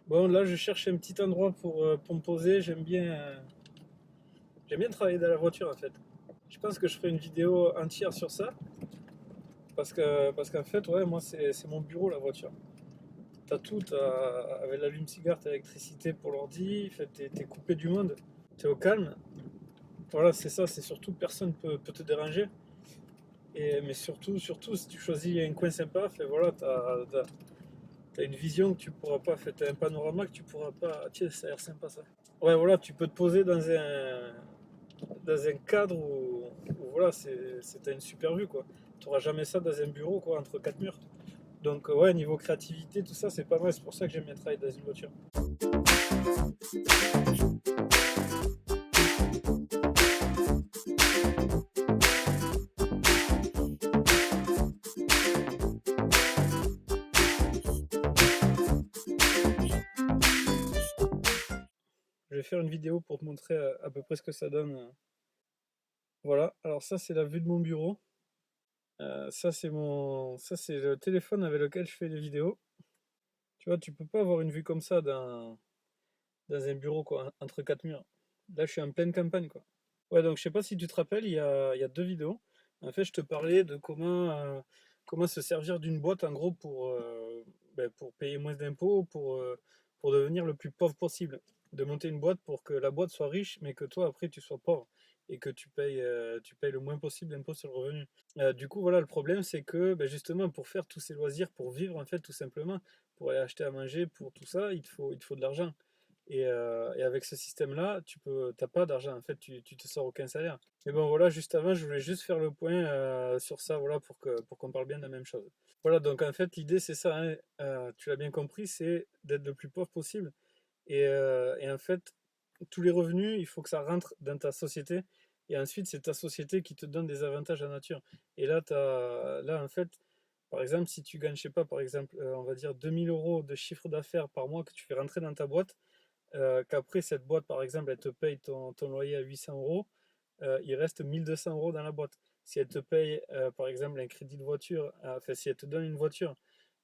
Bon, là, je cherche un petit endroit pour me poser. J'aime bien travailler dans la voiture, en fait. Je pense que je ferai une vidéo entière sur ça. Parce qu'en fait, ouais, moi, c'est mon bureau, la voiture. T'as tout, avec l'allume-cigare, t'as l'électricité pour l'ordi. En fait, t'es coupé du monde. T'es au calme. Voilà, c'est ça. C'est surtout personne peut te déranger. Mais surtout, si tu choisis un coin sympa, fait, voilà, t'as une vision que tu pourras pas, fait, t'as un panorama que tu pourras pas. Ah, tiens, ça a l'air sympa ça. Ouais, voilà, tu peux te poser dans un cadre où voilà, t'as une super vue, quoi. Tu n'auras jamais ça dans un bureau, quoi, entre quatre murs. Donc, ouais, niveau créativité, tout ça, c'est pas mal. C'est pour ça que j'aime bien travailler dans une voiture. Je vais faire une vidéo pour te montrer à peu près ce que ça donne. Voilà, alors ça, c'est la vue de mon bureau. Ça, c'est le téléphone avec lequel je fais les vidéos. Tu vois, tu peux pas avoir une vue comme ça dans un bureau, quoi, entre quatre murs. Là, je suis en pleine campagne, quoi. Ouais, donc je sais pas si tu te rappelles, il y a deux vidéos. En fait, je te parlais de comment se servir d'une boîte, en gros, pour payer moins d'impôts, pour devenir le plus pauvre possible. De monter une boîte pour que la boîte soit riche, mais que toi, après, tu sois pauvre et que tu payes le moins possible d'impôts sur le revenu. Du coup, voilà, le problème, c'est que ben, justement, pour faire tous ces loisirs, pour vivre, en fait, tout simplement, pour aller acheter à manger, pour tout ça, il te faut de l'argent. Et avec ce système-là, t'as pas d'argent. En fait, tu te sors aucun salaire. Mais bon, voilà, juste avant, je voulais juste faire le point sur ça, voilà, pour qu'on parle bien de la même chose. Voilà, donc en fait, l'idée, c'est ça, hein, tu l'as bien compris, c'est d'être le plus pauvre possible. Et en fait, tous les revenus, il faut que ça rentre dans ta société. Et ensuite, c'est ta société qui te donne des avantages en nature. Et là, en fait, par exemple, si tu gagnes, je sais pas, par exemple, on va dire 2 000 € de chiffre d'affaires par mois que tu fais rentrer dans ta boîte, qu'après cette boîte, par exemple, elle te paye ton loyer à 800 euros, il reste 1 200 € dans la boîte. Si elle te paye, par exemple, un crédit de voiture, enfin, si elle te donne une voiture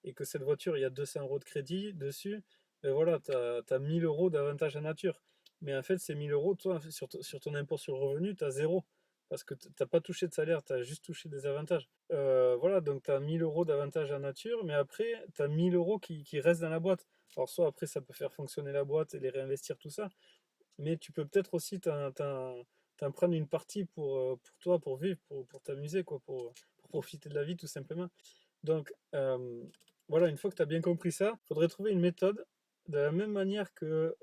et que cette voiture, il y a 200 € de crédit dessus, ben voilà, tu as 1 000 € d'avantage en nature. Mais en fait, ces 1 000 €, toi, sur ton impôt sur le revenu, tu as zéro. Parce que tu n'as pas touché de salaire, tu as juste touché des avantages. Voilà, donc tu as 1 000 € d'avantage en nature, mais après, tu as 1 000 € qui restent dans la boîte. Alors, soit après, ça peut faire fonctionner la boîte et les réinvestir, tout ça, mais tu peux peut-être aussi t'en prendre une partie pour toi, pour vivre, pour t'amuser, quoi, pour profiter de la vie, tout simplement. Donc, voilà, une fois que tu as bien compris ça, il faudrait trouver une méthode de la même manière que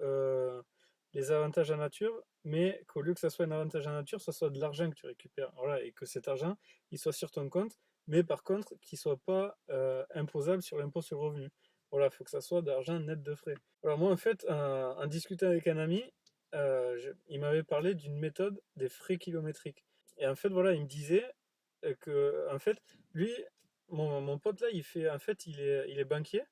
les avantages en nature, mais qu'au lieu que ça soit un avantage en nature, ça soit de l'argent que tu récupères. Voilà, et que cet argent, il soit sur ton compte, mais par contre, qu'il ne soit pas imposable sur l'impôt sur le revenu. Voilà, il faut que ça soit d'argent net de frais. Alors moi, en fait, en discutant avec un ami, il m'avait parlé d'une méthode des frais kilométriques. Et en fait, voilà, il me disait que, en fait, lui, mon pote là, en fait, il est banquier,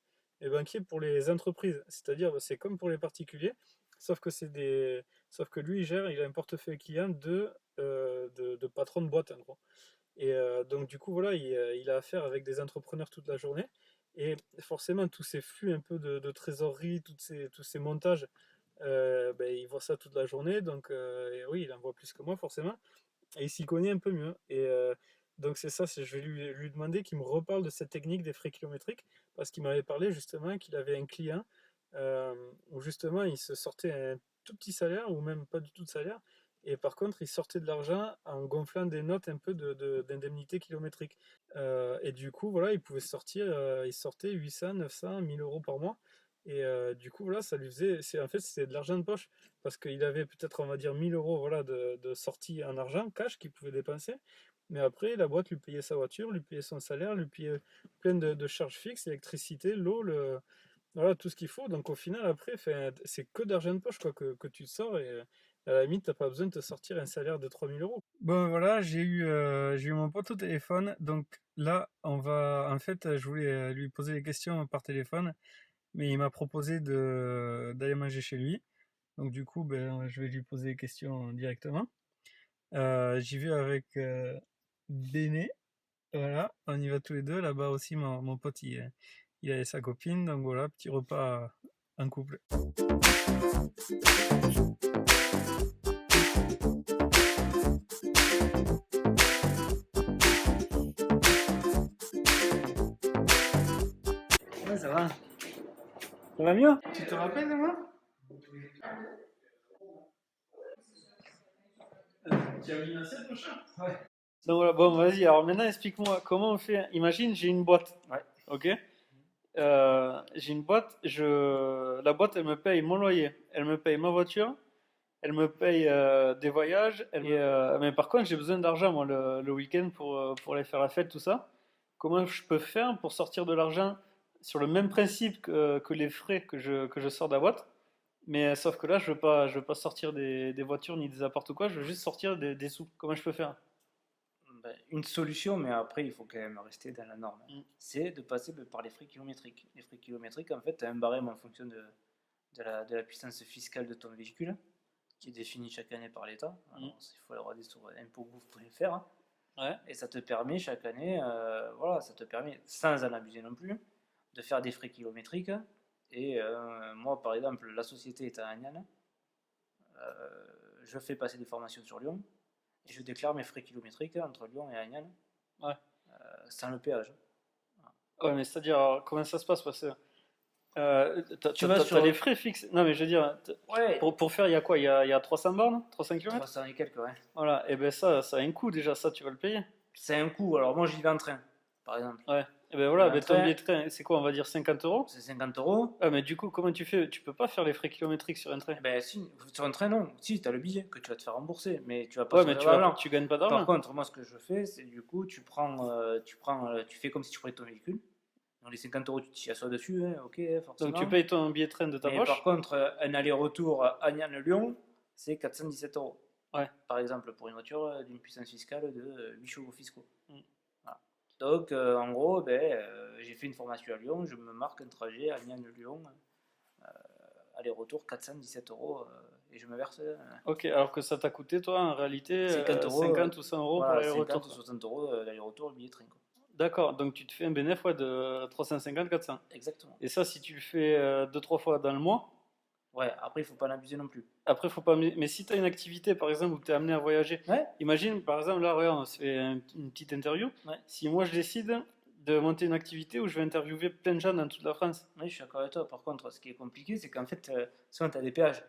et banquier pour les entreprises. C'est-à-dire, c'est comme pour les particuliers, sauf que lui, il a un portefeuille client de patron de boîte, en gros. Et donc, du coup, voilà, il a affaire avec des entrepreneurs toute la journée. Et forcément, tous ces flux un peu de trésorerie, tous ces montages, ben, il voit ça toute la journée. Donc, et oui, il en voit plus que moi, forcément. Et il s'y connaît un peu mieux. Et donc, c'est ça, je vais lui demander qu'il me reparle de cette technique des frais kilométriques. Parce qu'il m'avait parlé justement qu'il avait un client où justement il se sortait un tout petit salaire, ou même pas du tout de salaire. Et par contre, il sortait de l'argent en gonflant des notes un peu d'indemnité kilométrique. Et du coup, voilà, il sortait 800, 900, 1 000 € par mois. Et du coup, voilà, ça lui faisait, en fait, c'était de l'argent de poche. Parce qu'il avait peut-être, on va dire, 1 000 € voilà, de sortie en argent, cash, qu'il pouvait dépenser. Mais après, la boîte lui payait sa voiture, lui payait son salaire, lui payait plein de charges fixes, l'électricité, l'eau, voilà, tout ce qu'il faut. Donc au final, après, c'est que d'argent de poche, quoi, que tu sors, et à la limite, t'as pas besoin de te sortir un salaire de 3 000 €. Bon, voilà, j'ai eu mon pote au téléphone. Donc là, en fait, je voulais lui poser des questions par téléphone, mais il m'a proposé d'aller manger chez lui. Donc du coup, ben, je vais lui poser des questions directement. J'y vais avec Béné. Voilà, on y va tous les deux. Là-bas aussi, mon pote, il avait sa copine. Donc voilà, petit repas un couple. Ouais, ça va. Ça va mieux? Tu te rappelles de moi? Tu as mis une assiette, mon chat? Ouais. Donc voilà, bon, vas-y, alors maintenant explique-moi comment on fait. Imagine, j'ai une boîte. Ouais. Ok? J'ai une boîte, la boîte elle me paye mon loyer, elle me paye ma voiture, elle me paye des voyages, mais par contre j'ai besoin d'argent moi le week-end pour aller faire la fête, tout ça. Comment je peux faire pour sortir de l'argent sur le même principe que les frais que je sors de la boîte, mais sauf que là je veux pas sortir des voitures ni des apparts ou quoi, je veux juste sortir des sous. Comment je peux faire? Ben, une solution, mais après il faut quand même rester dans la norme, c'est de passer par les frais kilométriques. Les frais kilométriques, en fait, tu as un barème en fonction de la puissance fiscale de ton véhicule, qui est défini chaque année par l'État. Il faut le regarder sur impôts.gouv.fr. Hein. Ouais. Et ça te permet chaque année, voilà, ça te permet, sans en abuser non plus, de faire des frais kilométriques. Et moi, par exemple, la société est à Agnan, je fais passer des formations sur Lyon, et je déclare mes frais kilométriques entre Lyon et Agnan, Ouais. sans le péage. Ouais, mais c'est-à-dire, alors, comment ça se passe? Parce que Tu vas sur t'as les frais fixes. Non, mais je veux dire, Ouais. pour faire, il y a quoi? Il y a 300 bornes? 300 km? 300 et quelques, ouais. Voilà, et ben ça a un coût déjà, ça tu vas le payer. C'est un coût. Alors moi, j'y vais en train, par exemple. Ouais, et ben voilà, Un ben ton train. billet de train, c'est quoi? On va dire 50 euros. C'est 50 euros. Ah, mais du coup, comment tu fais? Tu peux pas faire les frais kilométriques sur un train. Eh ben si, sur un train, non. Si, tu as le billet que tu vas te faire rembourser, mais tu vas pas Ouais, sur mais le tu gagnes pas Par d'argent. contre, moi, ce que je fais, c'est du coup, tu fais comme si tu prenais ton véhicule. Donc les 50 euros, tu t'y assois dessus, hein, ok, forcément. Donc tu payes ton billet de train de ta Mais poche. par contre, un aller-retour Agnan-Lyon, c'est 417 euros. Ouais. Par exemple, pour une voiture d'une puissance fiscale de 8 chevaux fiscaux. Voilà. Donc, en gros, j'ai fait une formation à Lyon, je me marque un trajet Agnan-Lyon, aller-retour 417 euros, et je me verse. Ok, alors que ça t'a coûté, toi, en réalité, 50 ou 100 euros voilà, pour l'aller-retour. 50 ou 60 euros l'aller-retour, le billet de train. Quoi. D'accord, donc tu te fais un bénéfice de 350-400. Exactement. Et ça, si tu le fais 2-3 fois dans le mois. Ouais, après, il faut pas en abuser non plus. Après, faut pas. Mais si tu as une activité, par exemple, où tu es amené à voyager, ouais. Imagine, par exemple, là, regarde, on se fait une petite interview. Ouais. Si moi je décide de monter une activité où je vais interviewer plein de gens dans toute la France. Oui, je suis d'accord avec toi. Par contre, ce qui est compliqué, c'est qu'en fait, souvent, tu as des péages.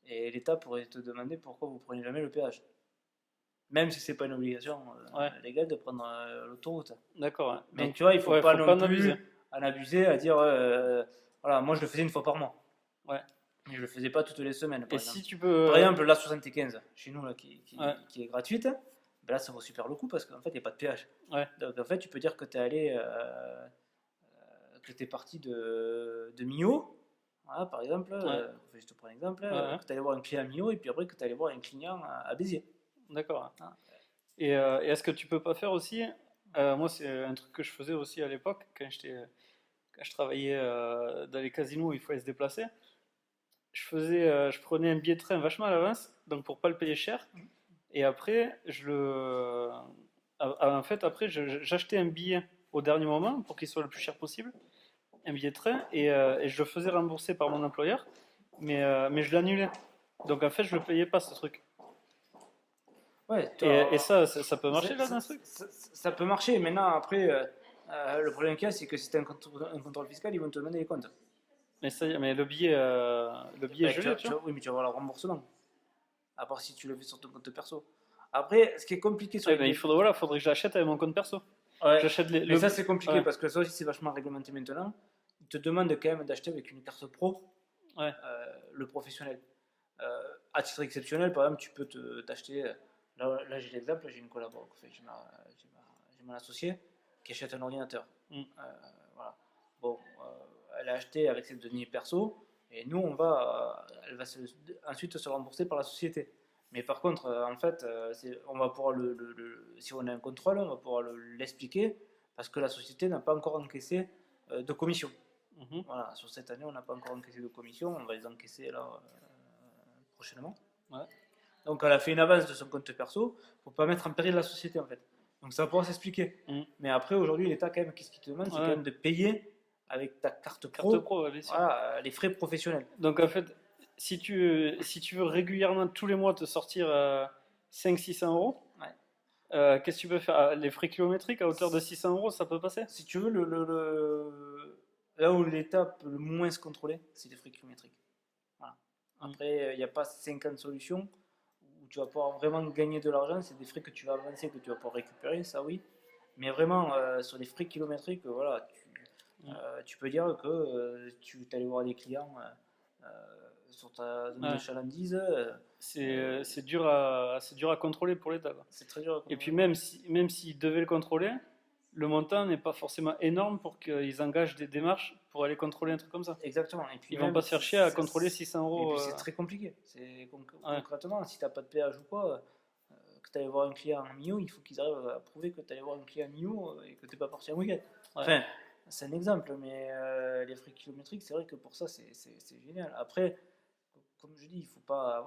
Et l'État pourrait te demander pourquoi vous prenez jamais le péage. Même si c'est pas une obligation légale de prendre l'autoroute. D'accord. Ouais. Mais donc, tu vois, il faut pas non plus abuser. en abuser à dire voilà, moi je le faisais une fois par mois. Ouais. Mais je le faisais pas toutes les semaines. Par exemple. Si tu peux. Par exemple, la 75, chez nous, là, qui est gratuite, ben là ça vaut super le coup parce qu'en fait il n'y a pas de péage. Ouais. Donc en fait, tu peux dire que tu es allé. Que tu es parti de Millau. Voilà, par exemple, je te prends un exemple, que tu allais voir un client à Millau et puis après que tu allais voir un client à Béziers. D'accord. Et est-ce que tu peux pas faire aussi moi, c'est un truc que je faisais aussi à l'époque, quand je travaillais dans les casinos où il fallait se déplacer. Je prenais un billet de train vachement à l'avance, donc pour pas le payer cher. Et après, en fait, après, j'achetais un billet au dernier moment pour qu'il soit le plus cher possible, un billet de train, et je le faisais rembourser par mon employeur, mais je l'annulais. Donc en fait, je le payais pas ce truc. Ouais, et ça peut marcher là, dans ce truc. Ça peut marcher. Maintenant, après, le problème qu'il y a, c'est que si tu as un contrôle fiscal, ils vont te demander les comptes. Mais le billet, gelé, tu vois. Oui, mais tu vas avoir le remboursement. À part si tu le fais sur ton compte perso. Après, ce qui est compliqué sur il faudrait que je l'achète avec mon compte perso. Ouais. Mais ça, c'est compliqué parce que ça aussi, c'est vachement réglementé maintenant. Ils te demandent quand même d'acheter avec une carte pro le professionnel. À titre exceptionnel, par exemple, tu peux t'acheter. Là, j'ai l'exemple, j'ai une collaboration. J'ai mon associé qui achète un ordinateur. Voilà. Bon, elle a acheté avec ses deniers perso et nous, elle va ensuite se rembourser par la société. Mais par contre, en fait, on va pouvoir si on a un contrôle, on va pouvoir l'expliquer parce que la société n'a pas encore encaissé de commission. Voilà, sur cette année, on n'a pas encore encaissé de commission, on va les encaisser là prochainement. Ouais. Donc, elle a fait une avance de son compte perso pour ne pas mettre en péril la société en fait. Donc, ça va pouvoir s'expliquer. Mais après, aujourd'hui, l'État, quand même, qu'est-ce qu'il te demande? C'est quand même de payer avec ta carte pro, bien sûr. Voilà, les frais professionnels. Donc en fait, si tu veux régulièrement tous les mois te sortir 500-600 euros, qu'est-ce que tu peux faire? Les frais kilométriques à hauteur de 600 euros, ça peut passer? Si tu veux, là où l'État peut le moins se contrôler, c'est les frais kilométriques. Voilà. Après, il n'y a pas 50 solutions où tu vas pouvoir vraiment gagner de l'argent. C'est des frais que tu vas avancer, que tu vas pouvoir récupérer, ça oui. Mais vraiment, sur les frais kilométriques, voilà, tu peux dire que tu allais voir des clients sur ta zone de chalandise. C'est dur à contrôler pour l'État. C'est très dur à contrôler. Et puis même s'ils devaient le contrôler, le montant n'est pas forcément énorme pour qu'ils engagent des démarches pour aller contrôler un truc comme ça. Exactement. Et puis ils vont pas se faire chier à contrôler 600 euros. Et puis c'est très compliqué. Concrètement, si tu n'as pas de péage ou quoi, que tu allais voir un client en Mio, il faut qu'ils arrivent à prouver que tu allais voir un client en Mio et que tu n'es pas parti en week-end. Enfin, c'est un exemple, mais les frais kilométriques, c'est vrai que pour ça, c'est génial. Après, comme je dis, il faut pas,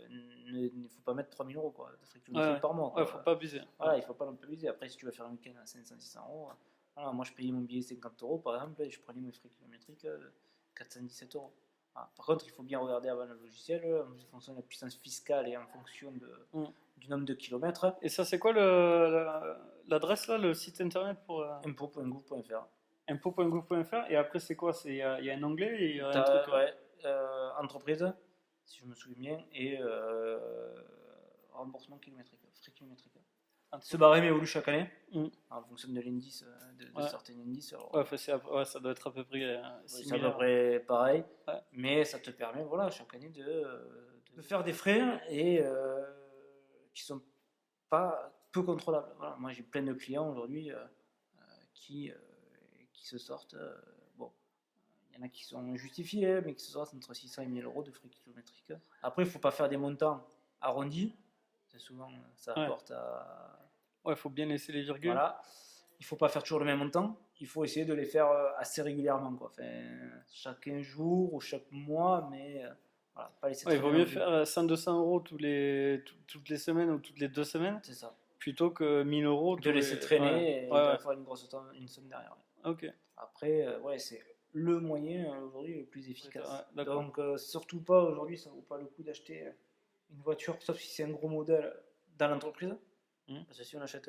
il faut pas mettre 3000 euros quoi, de frais kilométriques par mois. Il faut pas abuser. Voilà, il faut pas non plus abuser. Après, si tu veux faire un week-end à 500-600 euros, voilà, moi je payais mon billet 50 euros par exemple, et je prenais mes frais kilométriques 417 euros. Voilà. Par contre, il faut bien regarder avant le logiciel, en fonction de la puissance fiscale et en fonction du nombre de kilomètres. Et ça, c'est quoi l'adresse là, le site internet pour impôt.gouv.fr. Impôt.gouv.fr. Et après, c'est quoi? Il y a un onglet et un truc. Entreprise, si je me souviens bien, et remboursement kilométrique, frais kilométriques. Ce barème évolue chaque année en fonction de l'indice, de certains indices. Alors, ça doit être à peu près c'est à peu près pareil, mais ça te permet chaque année de faire des frais et qui sont pas peu contrôlables. Voilà, moi j'ai plein de clients aujourd'hui qui se sortent. Il y en a qui sont justifiés, mais qui se sortent entre 600 et 1000 euros de frais kilométriques. Après, il ne faut pas faire des montants arrondis. C'est souvent, ça apporte à... il faut bien laisser les virgules. Voilà. Il ne faut pas faire toujours le même montant. Il faut essayer de les faire assez régulièrement, quoi. Enfin, chaque 15 jours ou chaque mois, mais pas laisser il vaut mieux faire 100-200 euros toutes les semaines ou toutes les 2 semaines. C'est ça. Plutôt que 1000 euros. De laisser traîner et de faire une somme derrière. Ok. Après, c'est le moyen aujourd'hui le plus efficace. Donc surtout pas aujourd'hui, ça vaut pas le coup d'acheter une voiture, sauf si c'est un gros modèle dans l'entreprise. Parce que si on achète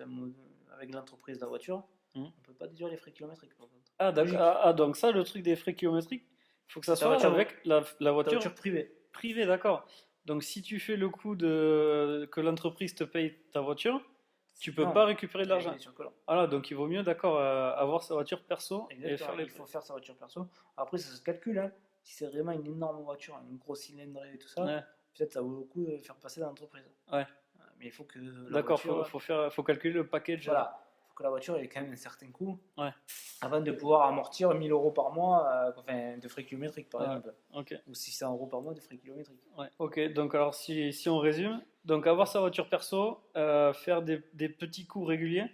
avec l'entreprise la voiture, on ne peut pas déduire les frais kilométriques. Par contre. Donc ça, le truc des frais kilométriques, il faut que ça soit avec la voiture privée. Privée, d'accord. Donc si tu fais le coup que l'entreprise te paye ta voiture, tu peux pas récupérer de l'argent. Voilà, donc il vaut mieux, d'accord, avoir sa voiture perso. Exactement, il faut faire sa voiture perso. Après, ça se calcule. Hein. Si c'est vraiment une énorme voiture, une grosse cylindrée et tout ça, peut-être ça vaut le coup de faire passer dans l'entreprise. Mais il faut que d'accord, faut calculer le package. Voilà, il faut que la voiture ait quand même un certain coût avant de pouvoir amortir 1000 euros par mois de frais kilométriques, par exemple. Ou 600 euros par mois de frais kilométriques. Ok, donc alors si on résume, donc avoir sa voiture perso, faire des petits coups réguliers,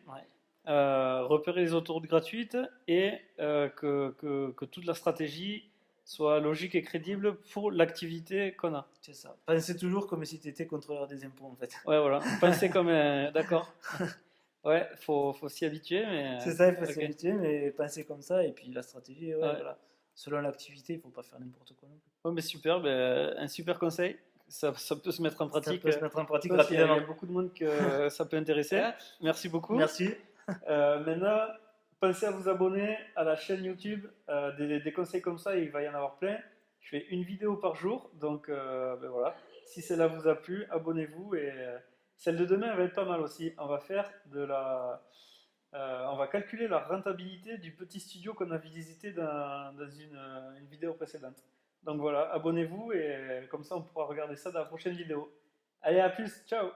repérer les autoroutes gratuites et que toute la stratégie soit logique et crédible pour l'activité qu'on a. C'est ça. Pensez toujours comme si tu étais contrôleur des impôts en fait. Ouais, voilà. Pensez comme d'accord. Ouais, faut s'y habituer. Mais... C'est ça, il faut s'y habituer, mais pensez comme ça et puis la stratégie, voilà. Selon l'activité, il ne faut pas faire n'importe quoi non plus. Ouais, mais super, un super conseil. Ça peut se mettre en pratique. Ça peut se mettre en pratique rapidement. Il y a beaucoup de monde que ça peut intéresser. Merci beaucoup. Merci. Maintenant, pensez à vous abonner à la chaîne YouTube. Des conseils comme ça, il va y en avoir plein. Je fais une vidéo par jour, donc voilà. Si celle-là vous a plu, abonnez-vous. Et celle de demain, elle va être pas mal aussi. On va faire on va calculer la rentabilité du petit studio qu'on a visité dans une vidéo précédente. Donc voilà, abonnez-vous et comme ça on pourra regarder ça dans la prochaine vidéo. Allez, à plus, ciao!